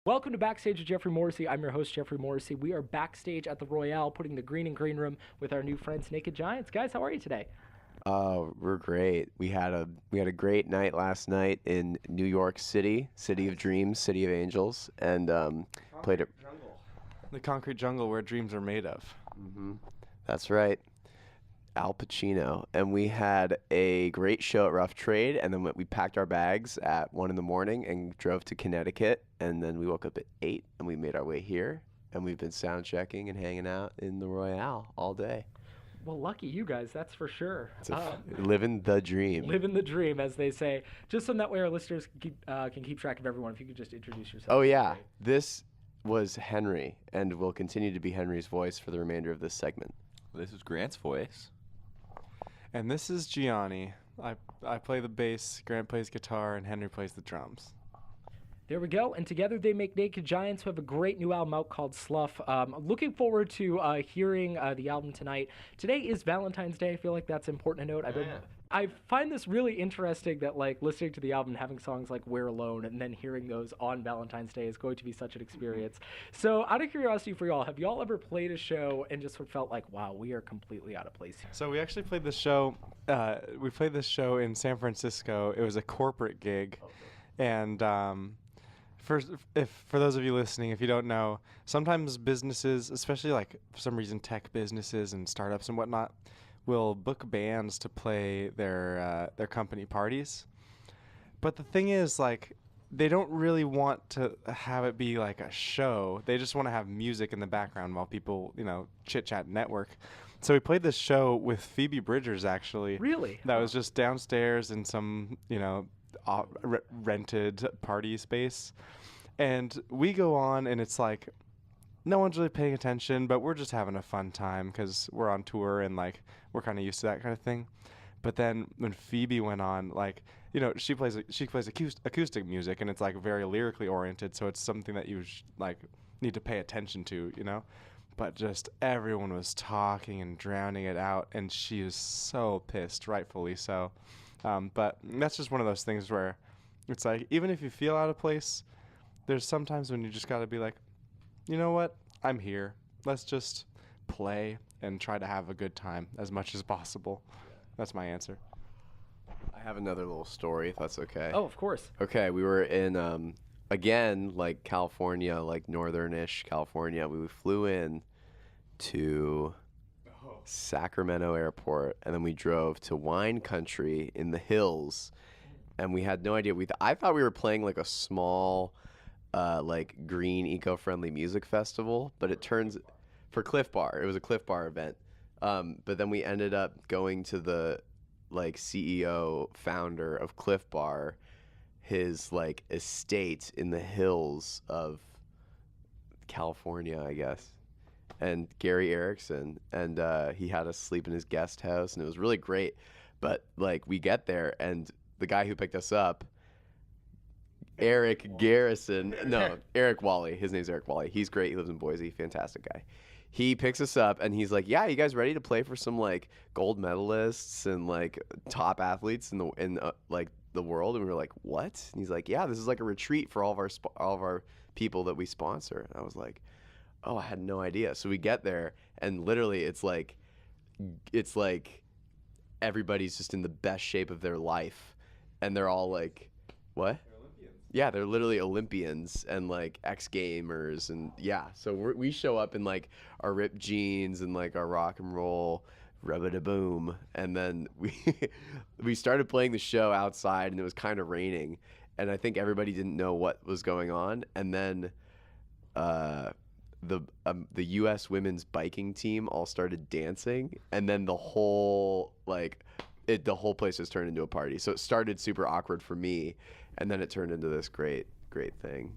Welcome to Backstage with Geoffrey Morrissey. I'm your host, Geoffrey Morrissey. We are backstage at the Royale, putting the green and green room with our new friends, Naked Giants. Guys, how are you today? We're great. We had a great night last night in New York City, City of Dreams, City of Angels, and played it. Jungle. The concrete jungle where dreams are made of. That's right, Al Pacino, and we had a great show at Rough Trade, and then we packed our bags at 1 in the morning and drove to Connecticut, and then we woke up at 8 and we made our way here, and we've been sound checking and hanging out in the Royale all day. Well, lucky you guys, that's for sure. Living the dream. Living the dream, as they say. Just so that way our listeners can keep track of everyone, if you could just introduce yourself. Oh, yeah. This was Henry, and will continue to be Henry's voice for the remainder of this segment. This is Grant's voice. And this is Gianni. I play the bass, Grant plays guitar, and Henry plays the drums. There we go. And together they make Naked Giants, who have a great new album out called Slough. Looking forward to hearing the album tonight. Today is Valentine's Day. I feel like that's important to note. I find this really interesting that, like, listening to the album and having songs like We're Alone and then hearing those on Valentine's Day is going to be such an experience. So out of curiosity for y'all, have y'all ever played a show and just felt like, wow, we are completely out of place here? So we actually played this show. We played this show in San Francisco. It was a corporate gig, and for those of you listening, if you don't know, sometimes businesses, especially like for some reason tech businesses and startups and whatnot, will book bands to play their company parties. But the thing is, like, they don't really want to have it be like a show. They just want to have music in the background while people, chit chat, network. So we played this show with Phoebe Bridgers, actually. Really? That was just downstairs in some, rented party space. And we go on, and it's like no one's really paying attention, but we're just having a fun time because we're on tour and, like, we're kind of used to that kind of thing. But then when Phoebe went on, like, she plays acoustic music, and it's like very lyrically oriented, so it's something that you need to pay attention to, But just everyone was talking and drowning it out, and she is so pissed, rightfully so. But that's just one of those things where it's like, even if you feel out of place, there's sometimes when you just got to be like, you know what? I'm here. Let's just play and try to have a good time as much as possible. That's my answer. I have another little story, if that's okay. Oh, of course. Okay, we were in, again, like California, like northern-ish California. We flew in to Sacramento Airport, and then we drove to wine country in the hills, and we had no idea. I thought we were playing like a small like green eco-friendly music festival, but it turns for Cliff Bar. It was a Cliff Bar event. But then we ended up going to the like CEO founder of Cliff Bar, his like estate in the hills of California, I guess. And Gary Erickson, and he had us sleep in his guest house, and it was really great. But like we get there, and the guy who picked us up, Eric Wally. His name's Eric Wally. He's great. He lives in Boise. Fantastic guy. He picks us up, and he's like, "Yeah, you guys ready to play for some like gold medalists and like top athletes in the world?" And we were like, "What?" And he's like, "Yeah, this is like a retreat for all of our people that we sponsor." And I was like, "Oh, I had no idea." So we get there, and literally, it's like everybody's just in the best shape of their life, and they're all like, "What?" Yeah, they're literally Olympians and like ex-gamers, and yeah. So we show up in like our ripped jeans and like our rock and roll rub-a-da-boom, and then we started playing the show outside, and it was kind of raining, and I think everybody didn't know what was going on, and then the U.S. women's biking team all started dancing, and then the whole place just turned into a party. So it started super awkward for me, and then it turned into this great thing.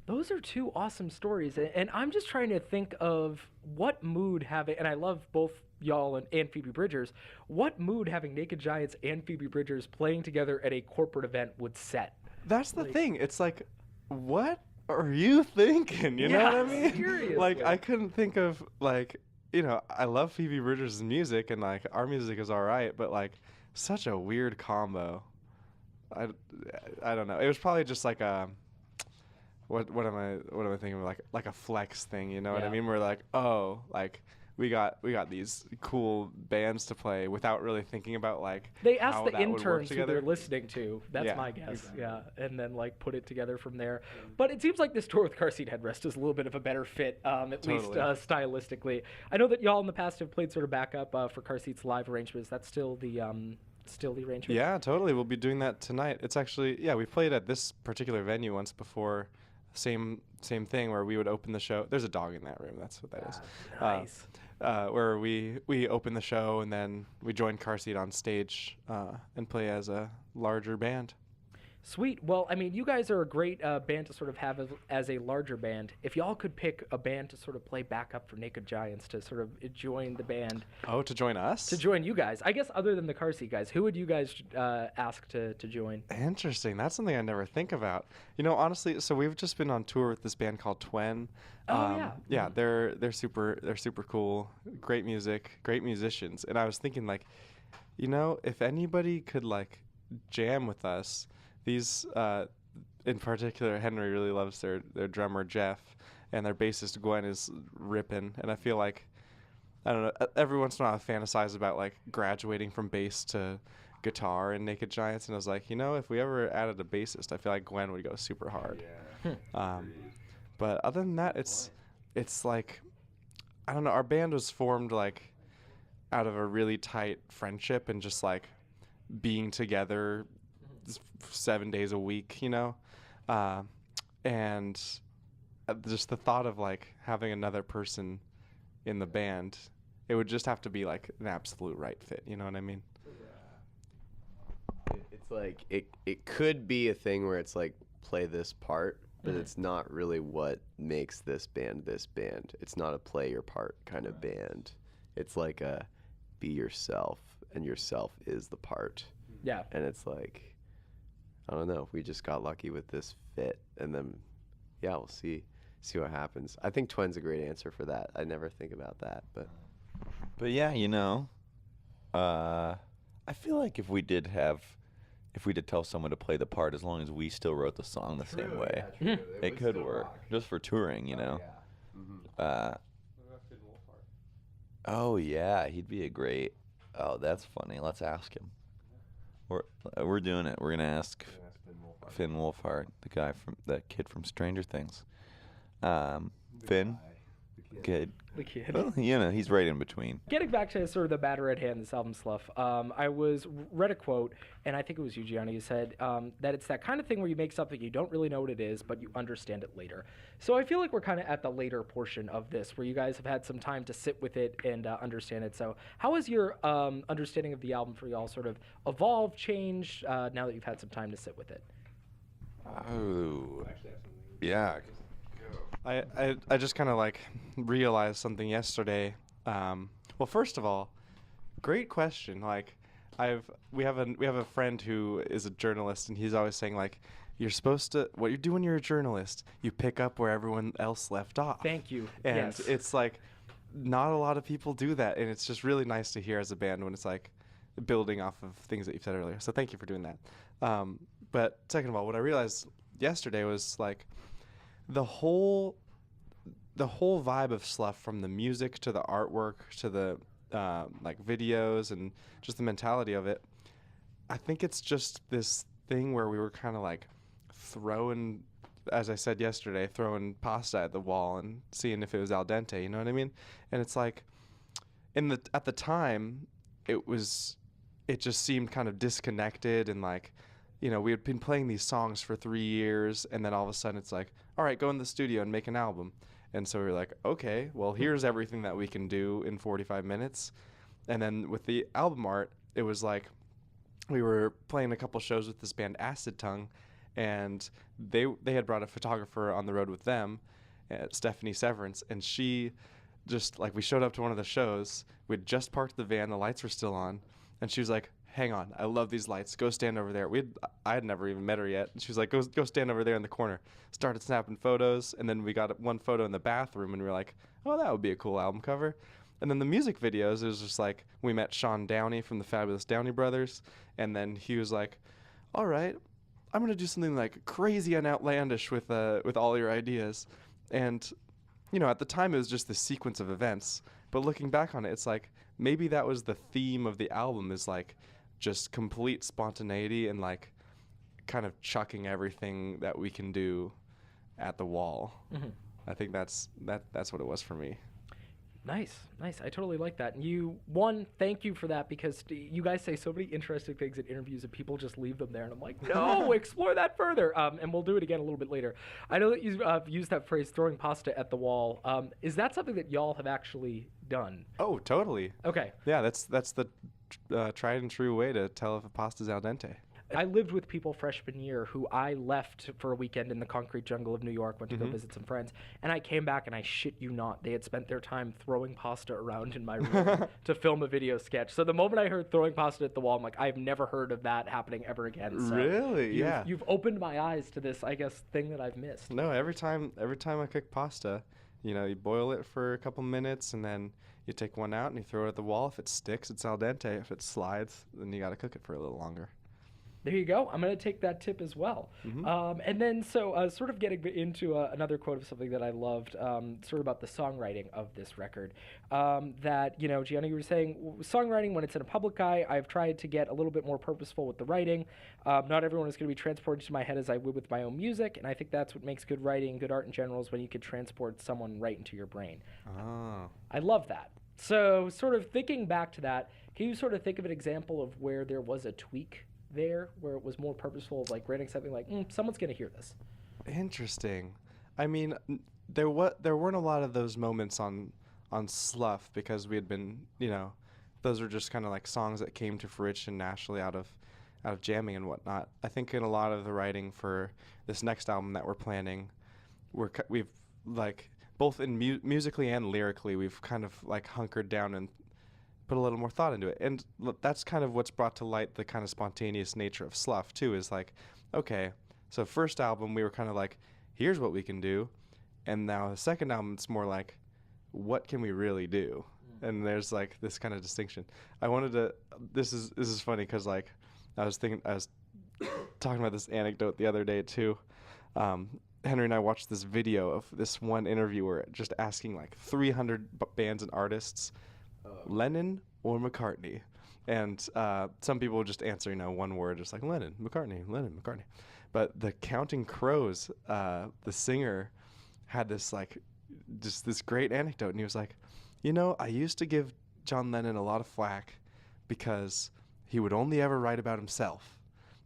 Those are two awesome stories, and I'm just trying to think of what mood having, and I love both y'all and Phoebe Bridgers, what mood having Naked Giants and Phoebe Bridgers playing together at a corporate event would set. That's the thing. It's like, what are you thinking? You know what I mean? Seriously. Like, I couldn't think of, like, I love Phoebe Bridgers' music, and like our music is all right, but like such a weird combo. I don't know. It was probably just like what am I thinking of, like a flex thing, you know what I Yeah. mean? We're like, oh, like we got these cool bands to play without really thinking about like They asked how the that would work interns who together. they're listening to. That's Yeah, my guess. exactly. Yeah, and then like put it together from there. But it seems like this tour with Car Seat Headrest is a little bit of a better fit, at least Totally. stylistically. I know that y'all in the past have played sort of backup for Car Seat's live arrangements. That's still the arrangement. Yeah, totally. We'll be doing that tonight. It's actually, yeah, we played at this particular venue once before. Same thing where we would open the show. There's a dog in that room. That's what that is. Nice. Where we open the show and then we join Car Seat on stage and play as a larger band. Sweet. Well, I mean, you guys are a great band to sort of have as a larger band. If y'all could pick a band to sort of play backup for Naked Giants to sort of join the band, Oh, to join us? to join you guys, I guess other than the Car Seat guys, who would you guys ask to join? Interesting. That's something I never think about. You know, honestly, so we've just been on tour with this band called Twen. Oh, yeah. Yeah, they're super cool. Great music, great musicians. And I was thinking like, you know, if anybody could like jam with us, these in particular Henry really loves their drummer Jeff, and their bassist Gwen is ripping, and I feel like I don't know, every once in a while I fantasize about like graduating from bass to guitar in Naked Giants, and I was like, you know, if we ever added a bassist, I feel like Gwen would go super hard. But other than that, it's like, I don't know, our band was formed like out of a really tight friendship and just like being together 7 days a week, you know, and just the thought of like having another person in the band, it would just have to be like an absolute right fit, you know what I mean? It's like it could be a thing where it's like play this part, but it's not really what makes this band this band. It's not a play your part kind of band. It's like a be yourself, and yourself is the part. Yeah. And it's like, I don't know, we just got lucky with this fit, and then yeah, we'll see what happens. I think Twen's a great answer for that. I never think about that, but yeah, you know, I feel like if we did tell someone to play the part, as long as we still wrote the song the same way, it could work. Just for touring, you know. Oh yeah, he'd be a great. Oh, that's funny. Let's ask him. We're doing it. We're gonna ask Finn Wolfhard, that kid from Stranger Things. Finn, kid. The kid. Well, you know, he's right in between. Getting back to sort of the matter at hand, this album Slough, I read a quote, and I think it was you, Gianni, who said that it's that kind of thing where you make something you don't really know what it is, but you understand it later. So I feel like we're kind of at the later portion of this, where you guys have had some time to sit with it and understand it. So how has your understanding of the album for y'all sort of evolved, changed, now that you've had some time to sit with it? Oh, yeah. I just kind of like realized something yesterday. Well, first of all, great question. Like, we have a friend who is a journalist, and he's always saying like, you're supposed to, what you do when you're a journalist, you pick up where everyone else left off. Thank you. And Yes. it's like, not a lot of people do that, and it's just really nice to hear as a band when it's like building off of things that you've said earlier. So thank you for doing that. But second of all, what I realized yesterday was like, the whole vibe of Slough, from the music to the artwork to the like videos and just the mentality of it, I think it's just this thing where we were kind of like throwing, as I said yesterday, throwing pasta at the wall and seeing if it was al dente, you know what I mean? And it's like, at the time, it just seemed kind of disconnected, and like, you know, we had been playing these songs for 3 years, and then all of a sudden it's like, all right, go in the studio and make an album. And so we were like, okay, well, here's everything that we can do in 45 minutes. And then with the album art, it was like, we were playing a couple shows with this band Acid Tongue, and they had brought a photographer on the road with them, Stephanie Severance, and she just, like, we showed up to one of the shows, we'd just parked the van, the lights were still on, and she was like, hang on, I love these lights, go stand over there. I had never even met her yet, and she was like, go stand over there in the corner. Started snapping photos, and then we got one photo in the bathroom, and we were like, oh, that would be a cool album cover. And then the music videos, it was just like, we met Sean Downey from the Fabulous Downey Brothers, and then he was like, all right, I'm gonna do something like crazy and outlandish with all your ideas, and at the time it was just this sequence of events. But looking back on it, it's like maybe that was the theme of the album, is like just complete spontaneity and like kind of chucking everything that we can do at the wall. Mm-hmm. I think that's what it was for me. Nice. I totally like that. And thank you for that, because you guys say so many interesting things in interviews and people just leave them there. And I'm like, no, explore that further. And we'll do it again a little bit later. I know that you've used that phrase, throwing pasta at the wall. Is that something that y'all have actually done? Oh, totally. Okay. Yeah, that's the tried and true way to tell if a pasta's al dente. I lived with people freshman year who I left for a weekend in the concrete jungle of New York, went to go visit some friends, and I came back and I shit you not, they had spent their time throwing pasta around in my room to film a video sketch. So the moment I heard throwing pasta at the wall, I'm like, I've never heard of that happening ever again. So really? Yeah. You've opened my eyes to this, I guess, thing that I've missed. No, every time I cook pasta, you boil it for a couple minutes and then you take one out and you throw it at the wall. If it sticks, it's al dente. If it slides, then you got to cook it for a little longer. There you go. I'm going to take that tip as well. And then, sort of getting into another quote of something that I loved, sort of about the songwriting of this record. That, Gianni, you were saying, songwriting, when it's in a public eye, I've tried to get a little bit more purposeful with the writing. Not everyone is going to be transported to my head as I would with my own music, and I think that's what makes good writing, good art in general, is when you could transport someone right into your brain. Oh. I love that. So, sort of thinking back to that, can you sort of think of an example of where there was a tweak there, where it was more purposeful, like writing something like, someone's going to hear this? Interesting. I mean, there weren't a lot of those moments on Slough, because we had been, those were just kind of like songs that came to fruition naturally out of jamming and whatnot. I think in a lot of the writing for this next album that we're planning, we've like both in musically and lyrically, we've kind of like hunkered down and put a little more thought into it. And that's kind of what's brought to light the kind of spontaneous nature of Slough too, is like, okay, so first album we were kind of like, here's what we can do. And now the second album, it's more like, what can we really do? And there's like this kind of distinction. This is funny, because like I was talking about this anecdote the other day too. Henry and I watched this video of this one interviewer just asking like 300 bands and artists, Lennon or McCartney, and some people would just answer, one word, just like Lennon, McCartney. But the Counting Crows, the singer, had this like just this great anecdote, and he was like, I used to give John Lennon a lot of flack because he would only ever write about himself.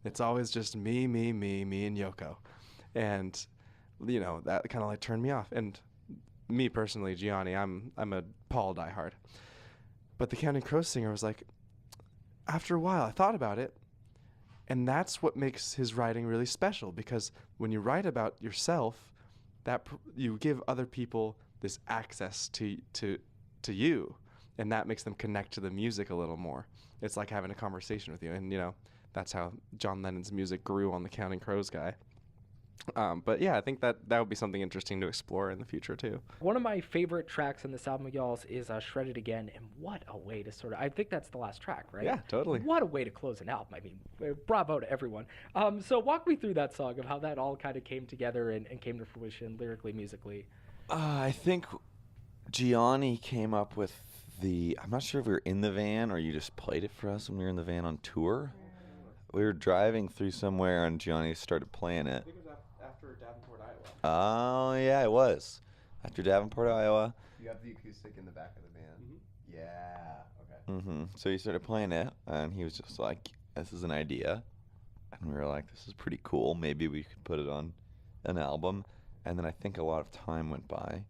It's always just me, and Yoko, and that kind of like turned me off. And me personally, Gianni, I'm a Paul diehard. But the Counting Crows singer was like, after a while, I thought about it, and that's what makes his writing really special, because when you write about yourself, you give other people this access to you, and that makes them connect to the music a little more. It's like having a conversation with you, and that's how John Lennon's music grew on the Counting Crows guy. But yeah, I think that would be something interesting to explore in the future too. One of my favorite tracks in this album of y'all's is Shred It Again, and what a way to I think that's the last track, right? Yeah, totally. What a way to close an album. I mean, bravo to everyone. So walk me through that song, of how that all kind of came together and came to fruition lyrically, musically. I think Gianni came up with I'm not sure if we were in the van or you just played it for us when we were in the van on tour. We were driving through somewhere and Gianni started playing it. After Davenport, Iowa. Oh, yeah, it was. After Davenport, Iowa. You have the acoustic in the back of the van? Yeah, okay. So he started playing it, and he was just like, this is an idea. And we were like, this is pretty cool. Maybe we could put it on an album. And then I think a lot of time went by.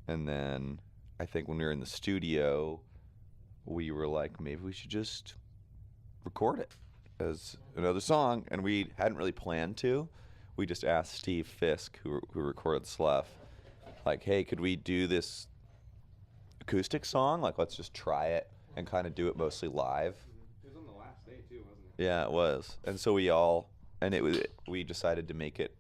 And then I think when we were in the studio, we were like, maybe we should just record it as another song. And we hadn't really planned to. We just asked Steve Fisk, who recorded Slough, like, hey, could we do this acoustic song? Like, let's just try it and kind of do it mostly live. It was on the last day too, wasn't it? Yeah, it was. And so we decided to make it,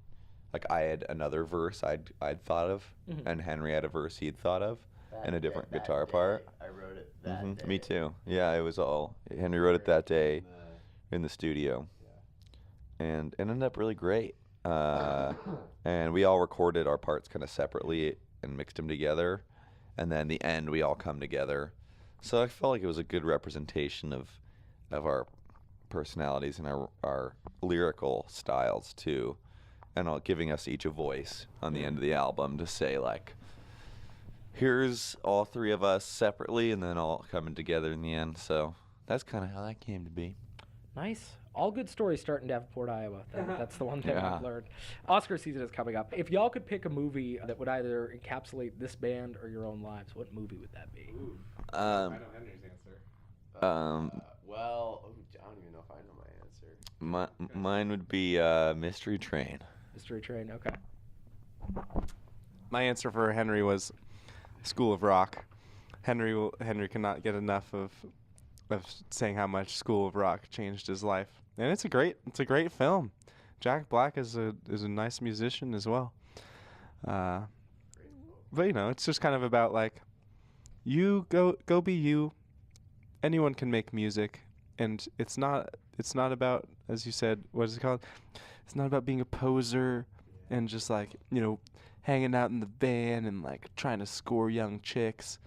like, I had another verse I'd thought of, and Henry had a verse he'd thought of, and a different guitar part. I wrote it that day. Me too. Yeah, it was all, Henry wrote it that day in the studio. and it ended up really great. And we all recorded our parts kind of separately and mixed them together, and then the end we all come together. So I felt like it was a good representation of our personalities and our lyrical styles too, and giving us each a voice on the end of the album to say like, here's all three of us separately and then all coming together in the end. So that's kind of how that came to be. Nice. All good stories start in Davenport, Iowa. That's the one thing I've learned. Oscar season is coming up. If y'all could pick a movie that would either encapsulate this band or your own lives, what movie would that be? I know Henry's answer. Well, I don't even know if I know my answer. Mine would be Mystery Train. Mystery Train, okay. My answer for Henry was School of Rock. Henry cannot get enough of saying how much School of Rock changed his life, and it's a great film. Jack Black is a nice musician as well. But it's just kind of about like, you go be you. Anyone can make music, and it's not about, as you said, what is it called? It's not about being a poser and just like, hanging out in the van and like trying to score young chicks.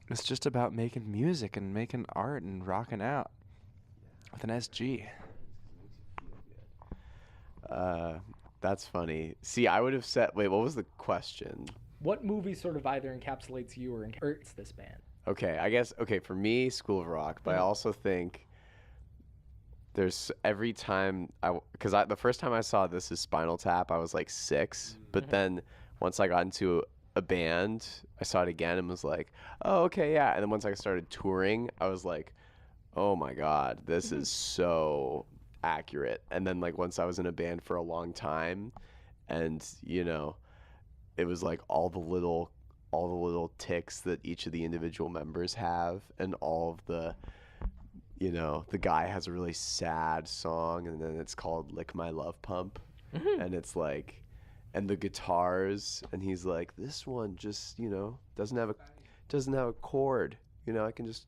It's just about making music and making art and rocking out with an SG. That's funny. See, I would have said, wait, what was the question? What movie sort of either encapsulates you or hurts this band? Okay, I guess, for me, School of Rock, but I also think there's every time, because the first time I saw This Is Spinal Tap, I was like 6, but then once I got into a band, I saw it again and was like, oh, okay, yeah. And then once I started touring, I was like, oh my God, this is so accurate. And then like once I was in a band for a long time, and it was like all the little ticks that each of the individual members have, and all of the the guy has a really sad song, and then it's called Lick My Love Pump, and it's like, and the guitars, and he's like, this one just doesn't have a chord, I can just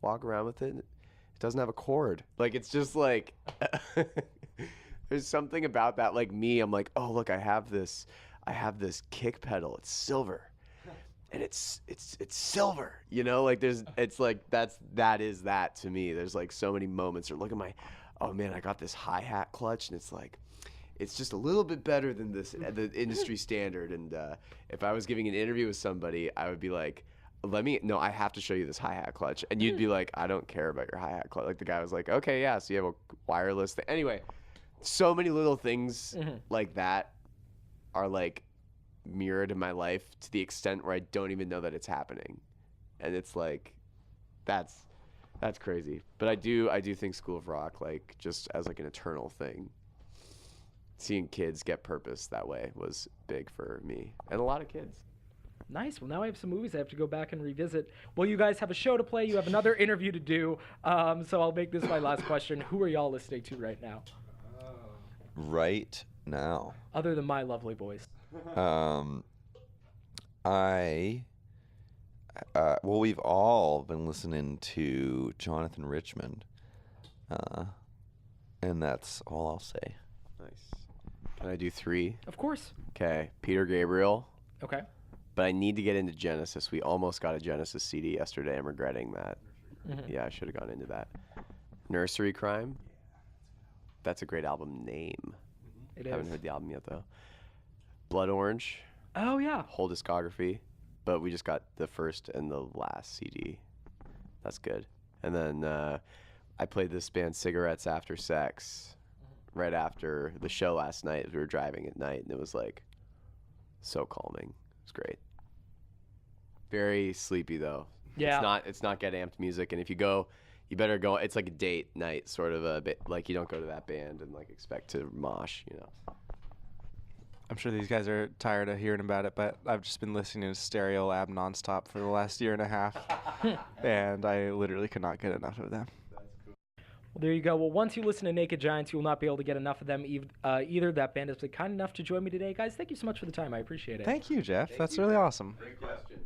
walk around with it. It doesn't have a chord. Like, it's just like there's something about that. Like me, I'm like, oh look, I have this kick pedal. It's silver. And it's silver, like that is that to me. There's like so many moments, or look at oh man, I got this hi-hat clutch, and it's like, it's just a little bit better than the industry standard. And if I was giving an interview with somebody, I would be like, I have to show you this hi-hat clutch. And you'd be like, I don't care about your hi-hat clutch. Like the guy was like, okay, yeah, so you have a wireless thing. Anyway, so many little things like that are like mirrored in my life to the extent where I don't even know that it's happening. And it's like, that's crazy. But I do think School of Rock, like, just as like an eternal thing, seeing kids get purpose that way was big for me and a lot of kids. Nice. Well, now I have some movies I have to go back and revisit. Well, you guys have a show to play. You have another interview to do. So I'll make this my last question. Who are y'all listening to right now? Right now. Other than My Lovely Boys. We've all been listening to Jonathan Richman, and that's all I'll say. Nice. Can I do 3? Of course. Okay. Peter Gabriel. Okay. But I need to get into Genesis. We almost got a Genesis CD yesterday. I'm regretting that. Yeah, I should have gone into that. Nursery Crime. That's a great album name. It Haven't is. heard the album yet though. Blood Orange. Oh yeah. Whole discography, but we just got the first and the last CD. That's good. And then I played this band Cigarettes After Sex right after the show last night. We were driving at night, and it was like so calming. It was great. Very sleepy though. Yeah. It's not get amped music, and if you go, you better go. It's like a date night sort of a bit. Like, you don't go to that band and like expect to mosh, I'm sure these guys are tired of hearing about it, but I've just been listening to Stereo Lab nonstop for the last year and a half, and I literally could not get enough of them. Well, there you go. Well, once you listen to Naked Giants, you will not be able to get enough of them either. That band has been kind enough to join me today. Guys, thank you so much for the time. I appreciate it. Thank you, Jeff. That's really awesome. Great question.